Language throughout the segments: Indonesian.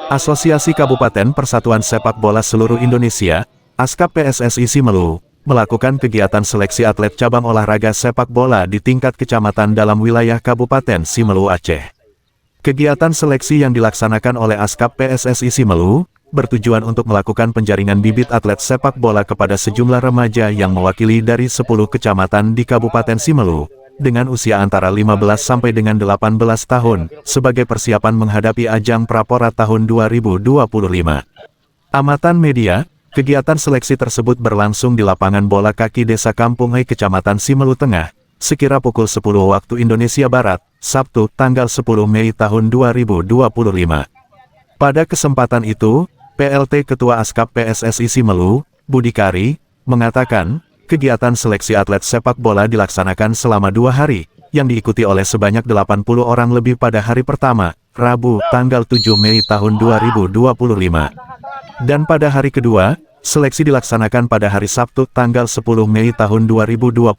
Asosiasi Kabupaten Persatuan Sepak Bola Seluruh Indonesia, ASKAP PSSI Simelu, melakukan kegiatan seleksi atlet cabang olahraga sepak bola di tingkat kecamatan dalam wilayah Kabupaten Simelu, Aceh. Kegiatan seleksi yang dilaksanakan oleh ASKAP PSSI Simelu, bertujuan untuk melakukan penjaringan bibit atlet sepak bola kepada sejumlah remaja yang mewakili dari 10 kecamatan di Kabupaten Simelu, dengan usia antara 15 sampai dengan 18 tahun, sebagai persiapan menghadapi ajang Prapora tahun 2025. Amatan media, kegiatan seleksi tersebut berlangsung di lapangan bola kaki Desa Kampung Hai Kecamatan Simelu Tengah, sekira pukul 10 waktu Indonesia Barat, Sabtu, tanggal 10 Mei tahun 2025. Pada kesempatan itu, PLT Ketua ASKAP PSSI Simelu, Budi Kari, mengatakan, kegiatan seleksi atlet sepak bola dilaksanakan selama 2 hari, yang diikuti oleh sebanyak 80 orang lebih pada hari pertama, Rabu, tanggal 7 Mei tahun 2025. Dan pada hari kedua, seleksi dilaksanakan pada hari Sabtu, tanggal 10 Mei tahun 2025,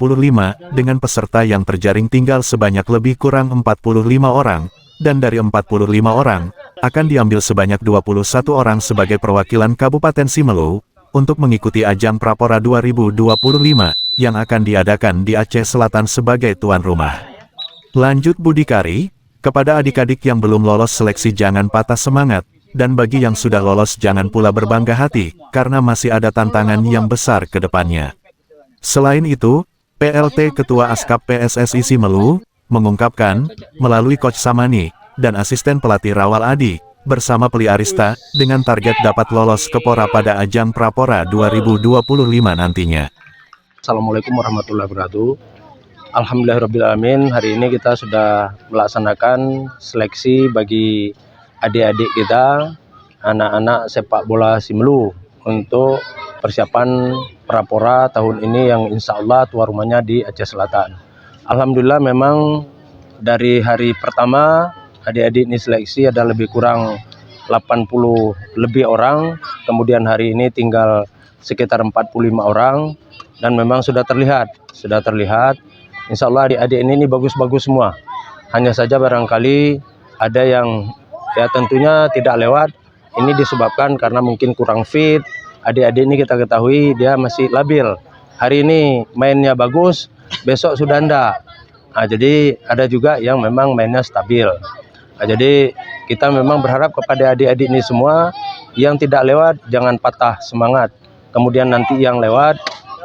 dengan peserta yang terjaring tinggal sebanyak lebih kurang 45 orang, dan dari 45 orang, akan diambil sebanyak 21 orang sebagai perwakilan Kabupaten Simelu, untuk mengikuti ajang Prapora 2025, yang akan diadakan di Aceh Selatan sebagai tuan rumah. Lanjut Budi Kari, kepada adik-adik yang belum lolos seleksi jangan patah semangat, dan bagi yang sudah lolos jangan pula berbangga hati, karena masih ada tantangan yang besar ke depannya. Selain itu, PLT Ketua ASKAP PSSI Simelu, mengungkapkan, melalui Coach Samani, dan asisten pelatih Rawal Adi, bersama Peli Arista, dengan target dapat lolos ke Pora pada ajang Prapora 2025 nantinya. Assalamualaikum warahmatullahi wabarakatuh. Alhamdulillahirrabbilalamin, hari ini kita sudah melaksanakan seleksi bagi adik-adik kita, anak-anak sepak bola Simelu, untuk persiapan Prapora tahun ini yang insya Allah tuan rumahnya di Aceh Selatan. Alhamdulillah memang dari hari pertama adik-adik ini seleksi ada lebih kurang 80 lebih orang, kemudian hari ini tinggal sekitar 45 orang, dan memang sudah terlihat insya Allah adik-adik ini bagus-bagus semua. Hanya saja barangkali ada yang ya tentunya tidak lewat, ini disebabkan karena mungkin kurang fit. Adik-adik ini kita ketahui dia masih labil, hari ini mainnya bagus, besok sudah enggak. Jadi ada juga yang memang mainnya stabil. Jadi kita memang berharap kepada adik-adik ini semua, yang tidak lewat jangan patah semangat. Kemudian nanti yang lewat,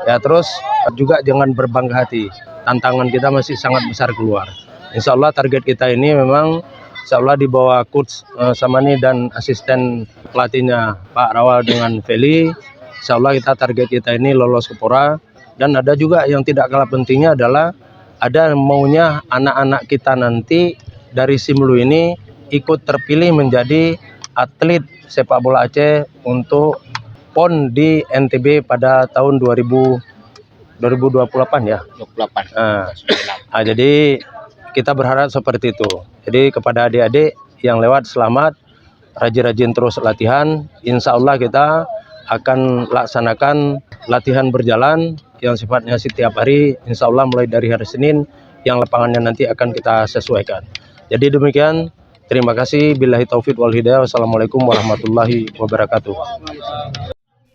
ya terus juga jangan berbangga hati. Tantangan kita masih sangat besar keluar. Insya Allah target kita ini memang, insya Allah di bawah Coach Samani dan asisten pelatihnya Pak Rawal dengan Feli, insya Allah target kita ini lolos ke Pora. Dan ada juga yang tidak kalah pentingnya adalah, ada maunya anak-anak kita nanti dari Simelu ini ikut terpilih menjadi atlet sepak bola Aceh untuk PON di NTB pada tahun 2028 ya. 28. Jadi kita berharap seperti itu. Jadi kepada adik-adik yang lewat selamat, rajin-rajin terus latihan. Insya Allah kita akan laksanakan latihan berjalan yang sifatnya setiap hari. Insya Allah mulai dari hari Senin, yang lapangannya nanti akan kita sesuaikan. Jadi demikian, terima kasih. Billahi taufiq wal hidayah. Wassalamualaikum warahmatullahi wabarakatuh.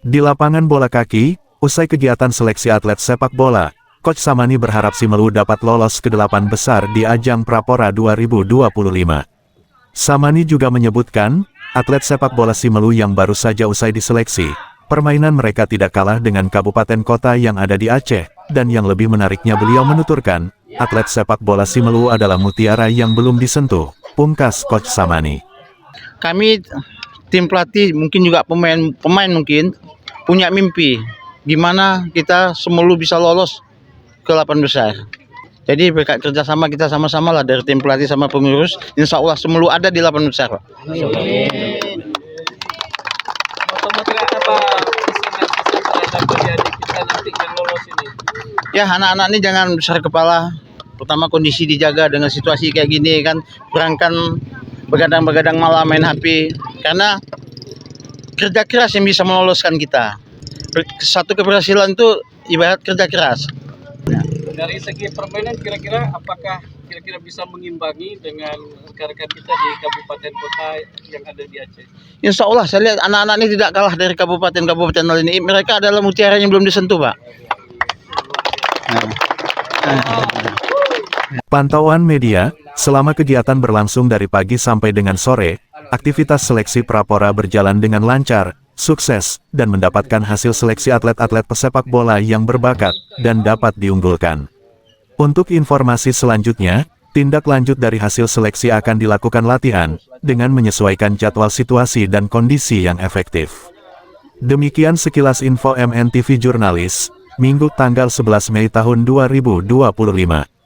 Di lapangan bola kaki, usai kegiatan seleksi atlet sepak bola, Coach Samani berharap Simelu dapat lolos ke 8 besar di ajang Prapora 2025. Samani juga menyebutkan, atlet sepak bola Simelu yang baru saja usai diseleksi, permainan mereka tidak kalah dengan kabupaten kota yang ada di Aceh, dan yang lebih menariknya beliau menuturkan, atlet sepak bola Simelu adalah mutiara yang belum disentuh, pungkas Coach Samani. Kami tim pelatih, mungkin juga pemain mungkin punya mimpi gimana kita Simelu bisa lolos ke 8 besar. Jadi berkat kerjasama kita sama-sama lah dari tim pelatih sama pengurus, insya Allah Simelu ada di 8 besar. Ya, anak-anak ini jangan besar kepala. Pertama kondisi dijaga dengan situasi kayak gini kan, kurangkan begadang-begadang malam main HP, karena kerja keras yang bisa meloloskan kita. Satu keberhasilan itu ibarat kerja keras. Dari segi permainan kira-kira apakah kira-kira bisa mengimbangi dengan rekan-rekan kita di kabupaten kota yang ada di Aceh? Insya Allah saya lihat anak-anak ini tidak kalah dari kabupaten-kabupaten lain. Mereka adalah mutiara yang belum disentuh, Pak. Pantauan media, selama kegiatan berlangsung dari pagi sampai dengan sore, aktivitas seleksi prapora berjalan dengan lancar, sukses, dan mendapatkan hasil seleksi atlet-atlet pesepak bola yang berbakat dan dapat diunggulkan. Untuk informasi selanjutnya, tindak lanjut dari hasil seleksi akan dilakukan latihan, dengan menyesuaikan jadwal situasi dan kondisi yang efektif. Demikian sekilas info MNTV Jurnalis, Minggu tanggal 11 Mei tahun 2025.